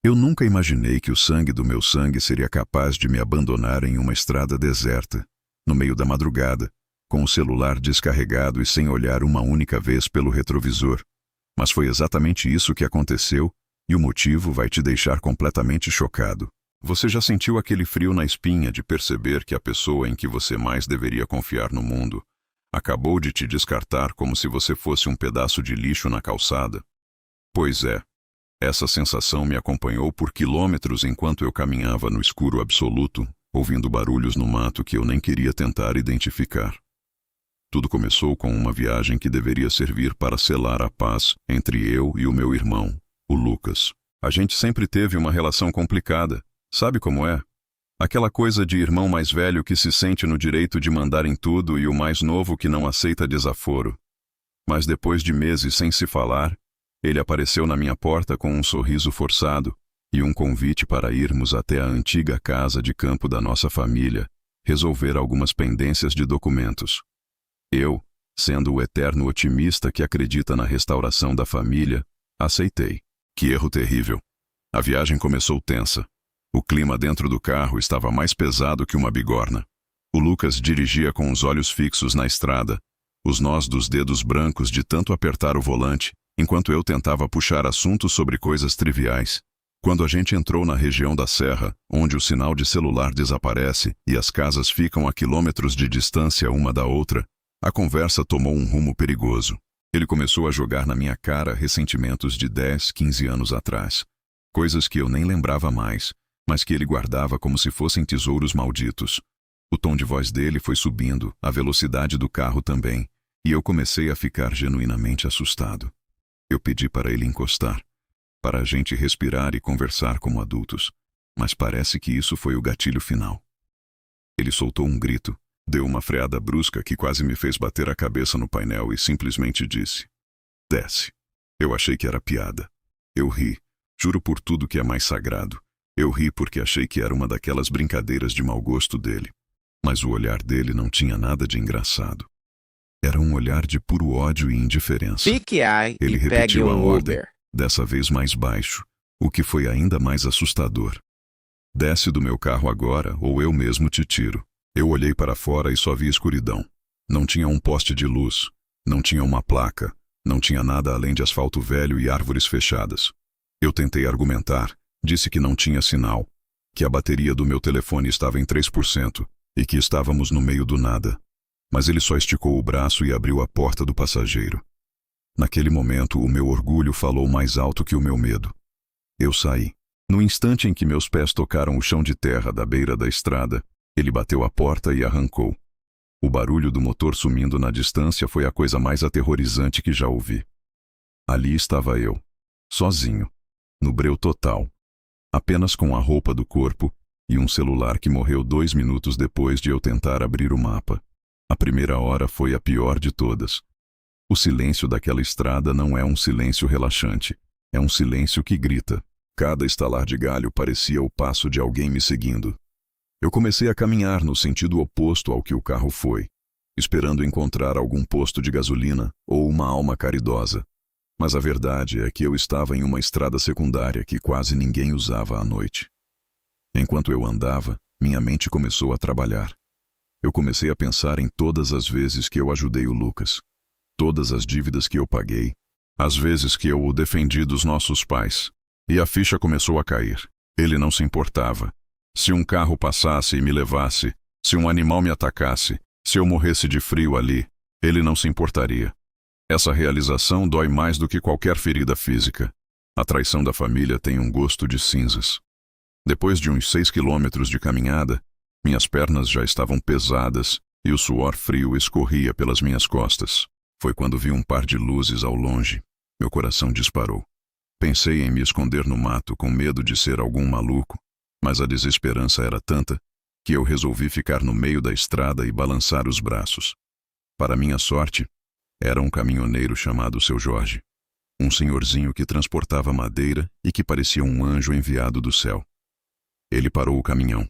Eu nunca imaginei que o sangue do meu sangue seria capaz de me abandonar em uma estrada deserta, no meio da madrugada, com o celular descarregado e sem olhar uma única vez pelo retrovisor. Mas foi exatamente isso que aconteceu, e o motivo vai te deixar completamente chocado. Você já sentiu aquele frio na espinha de perceber que a pessoa em que você mais deveria confiar no mundo acabou de te descartar como se você fosse um pedaço de lixo na calçada? Pois é. Essa sensação me acompanhou por quilômetros enquanto eu caminhava no escuro absoluto, ouvindo barulhos no mato que eu nem queria tentar identificar. Tudo começou com uma viagem que deveria servir para selar a paz entre eu e o meu irmão, o Lucas. A gente sempre teve uma relação complicada, sabe como é? Aquela coisa de irmão mais velho que se sente no direito de mandar em tudo e o mais novo que não aceita desaforo. Mas depois de meses sem se falar, ele apareceu na minha porta com um sorriso forçado e um convite para irmos até a antiga casa de campo da nossa família, resolver algumas pendências de documentos. Eu, sendo o eterno otimista que acredita na restauração da família, aceitei. Que erro terrível. A viagem começou tensa. O clima dentro do carro estava mais pesado que uma bigorna. O Lucas dirigia com os olhos fixos na estrada, os nós dos dedos brancos de tanto apertar o volante, enquanto eu tentava puxar assuntos sobre coisas triviais. Quando a gente entrou na região da serra, onde o sinal de celular desaparece e as casas ficam a quilômetros de distância uma da outra, a conversa tomou um rumo perigoso. Ele começou a jogar na minha cara ressentimentos de 10, 15 anos atrás. Coisas que eu nem lembrava mais, mas que ele guardava como se fossem tesouros malditos. O tom de voz dele foi subindo, a velocidade do carro também, e eu comecei a ficar genuinamente assustado. Eu pedi para ele encostar, para a gente respirar e conversar como adultos, mas parece que isso foi o gatilho final. Ele soltou um grito, deu uma freada brusca que quase me fez bater a cabeça no painel e simplesmente disse: "Desce." Eu achei que era piada. Eu ri, juro por tudo que é mais sagrado. Eu ri porque achei que era uma daquelas brincadeiras de mau gosto dele. Mas o olhar dele não tinha nada de engraçado. Era um olhar de puro ódio e indiferença. Fique aí Ele e pegue repetiu a um ordem, Uber. dessa vez mais baixo, o que foi ainda mais assustador. "Desce do meu carro agora, ou eu mesmo te tiro." Eu olhei para fora e só vi escuridão. Não tinha um poste de luz, não tinha uma placa, não tinha nada além de asfalto velho e árvores fechadas. Eu tentei argumentar, disse que não tinha sinal, que a bateria do meu telefone estava em 3% e que estávamos no meio do nada. Mas ele só esticou o braço e abriu a porta do passageiro. Naquele momento, o meu orgulho falou mais alto que o meu medo. Eu saí. No instante em que meus pés tocaram o chão de terra da beira da estrada, ele bateu a porta e arrancou. O barulho do motor sumindo na distância foi a coisa mais aterrorizante que já ouvi. Ali estava eu, sozinho, no breu total, apenas com a roupa do corpo e um celular que morreu 2 minutos depois de eu tentar abrir o mapa. A primeira hora foi a pior de todas. O silêncio daquela estrada não é um silêncio relaxante, é um silêncio que grita. Cada estalar de galho parecia o passo de alguém me seguindo. Eu comecei a caminhar no sentido oposto ao que o carro foi, esperando encontrar algum posto de gasolina ou uma alma caridosa. Mas a verdade é que eu estava em uma estrada secundária que quase ninguém usava à noite. Enquanto eu andava, minha mente começou a trabalhar. Eu comecei a pensar em todas as vezes que eu ajudei o Lucas, todas as dívidas que eu paguei, as vezes que eu o defendi dos nossos pais. E a ficha começou a cair. Ele não se importava. Se um carro passasse e me levasse, se um animal me atacasse, se eu morresse de frio ali, ele não se importaria. Essa realização dói mais do que qualquer ferida física. A traição da família tem um gosto de cinzas. Depois de uns 6 quilômetros de caminhada, minhas pernas já estavam pesadas e o suor frio escorria pelas minhas costas. Foi quando vi um par de luzes ao longe. Meu coração disparou. Pensei em me esconder no mato com medo de ser algum maluco, mas a desesperança era tanta que eu resolvi ficar no meio da estrada e balançar os braços. Para minha sorte, era um caminhoneiro chamado Seu Jorge, um senhorzinho que transportava madeira e que parecia um anjo enviado do céu. Ele parou o caminhão,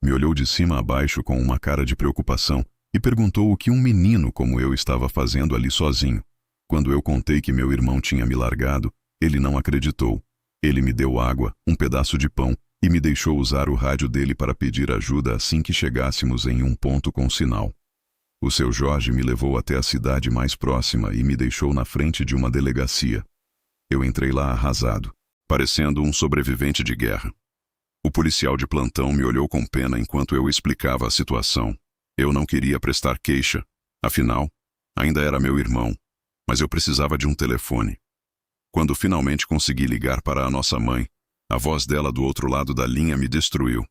me olhou de cima a baixo com uma cara de preocupação e perguntou o que um menino como eu estava fazendo ali sozinho. Quando eu contei que meu irmão tinha me largado, ele não acreditou. Ele me deu água, um pedaço de pão, e me deixou usar o rádio dele para pedir ajuda assim que chegássemos em um ponto com sinal. O seu Jorge me levou até a cidade mais próxima e me deixou na frente de uma delegacia. Eu entrei lá arrasado, parecendo um sobrevivente de guerra. O policial de plantão me olhou com pena enquanto eu explicava a situação. Eu não queria prestar queixa, afinal, ainda era meu irmão, mas eu precisava de um telefone. Quando finalmente consegui ligar para a nossa mãe, a voz dela do outro lado da linha me destruiu.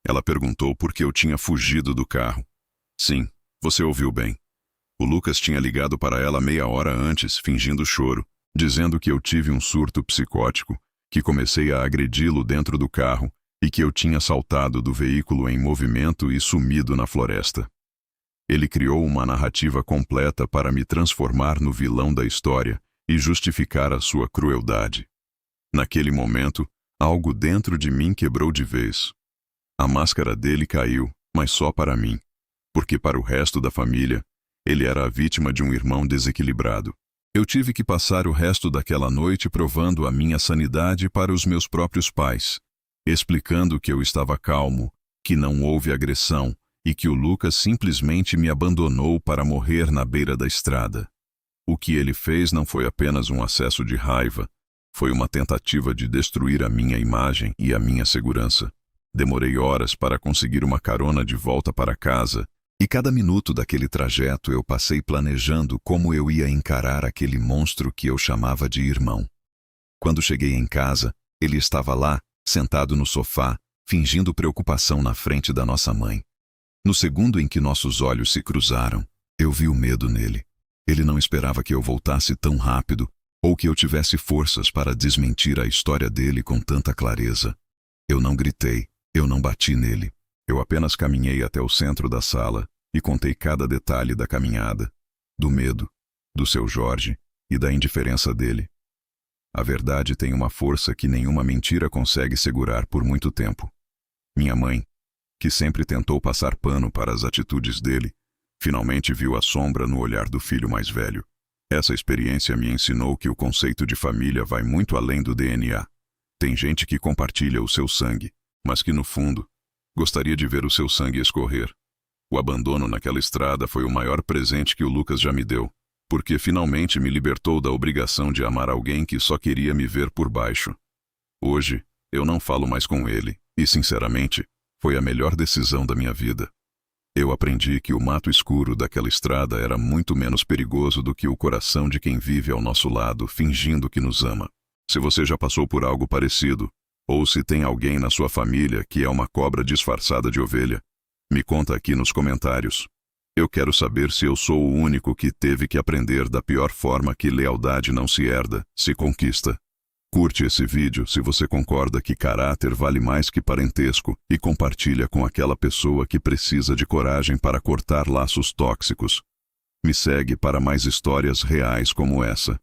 Ela perguntou por que eu tinha fugido do carro. Sim, você ouviu bem. O Lucas tinha ligado para ela meia hora antes, fingindo choro, dizendo que eu tive um surto psicótico, que comecei a agredi-lo dentro do carro e que eu tinha saltado do veículo em movimento e sumido na floresta. Ele criou uma narrativa completa para me transformar no vilão da história e justificar a sua crueldade. Naquele momento, algo dentro de mim quebrou de vez. A máscara dele caiu, mas só para mim, porque para o resto da família, ele era a vítima de um irmão desequilibrado. Eu tive que passar o resto daquela noite provando a minha sanidade para os meus próprios pais, explicando que eu estava calmo, que não houve agressão e que o Lucas simplesmente me abandonou para morrer na beira da estrada. O que ele fez não foi apenas um acesso de raiva, foi uma tentativa de destruir a minha imagem e a minha segurança. Demorei horas para conseguir uma carona de volta para casa, e cada minuto daquele trajeto eu passei planejando como eu ia encarar aquele monstro que eu chamava de irmão. Quando cheguei em casa, ele estava lá, sentado no sofá, fingindo preocupação na frente da nossa mãe. No segundo em que nossos olhos se cruzaram, eu vi o medo nele. Ele não esperava que eu voltasse tão rápido, ou que eu tivesse forças para desmentir a história dele com tanta clareza. Eu não gritei, eu não bati nele. Eu apenas caminhei até o centro da sala e contei cada detalhe da caminhada, do medo, do seu Jorge e da indiferença dele. A verdade tem uma força que nenhuma mentira consegue segurar por muito tempo. Minha mãe, que sempre tentou passar pano para as atitudes dele, finalmente viu a sombra no olhar do filho mais velho. Essa experiência me ensinou que o conceito de família vai muito além do DNA. Tem gente que compartilha o seu sangue, mas que no fundo, gostaria de ver o seu sangue escorrer. O abandono naquela estrada foi o maior presente que o Lucas já me deu, porque finalmente me libertou da obrigação de amar alguém que só queria me ver por baixo. Hoje, eu não falo mais com ele, e sinceramente, foi a melhor decisão da minha vida. Eu aprendi que o mato escuro daquela estrada era muito menos perigoso do que o coração de quem vive ao nosso lado, fingindo que nos ama. Se você já passou por algo parecido, ou se tem alguém na sua família que é uma cobra disfarçada de ovelha, me conta aqui nos comentários. Eu quero saber se eu sou o único que teve que aprender da pior forma que lealdade não se herda, se conquista. Curte esse vídeo se você concorda que caráter vale mais que parentesco e compartilha com aquela pessoa que precisa de coragem para cortar laços tóxicos. Me segue para mais histórias reais como essa.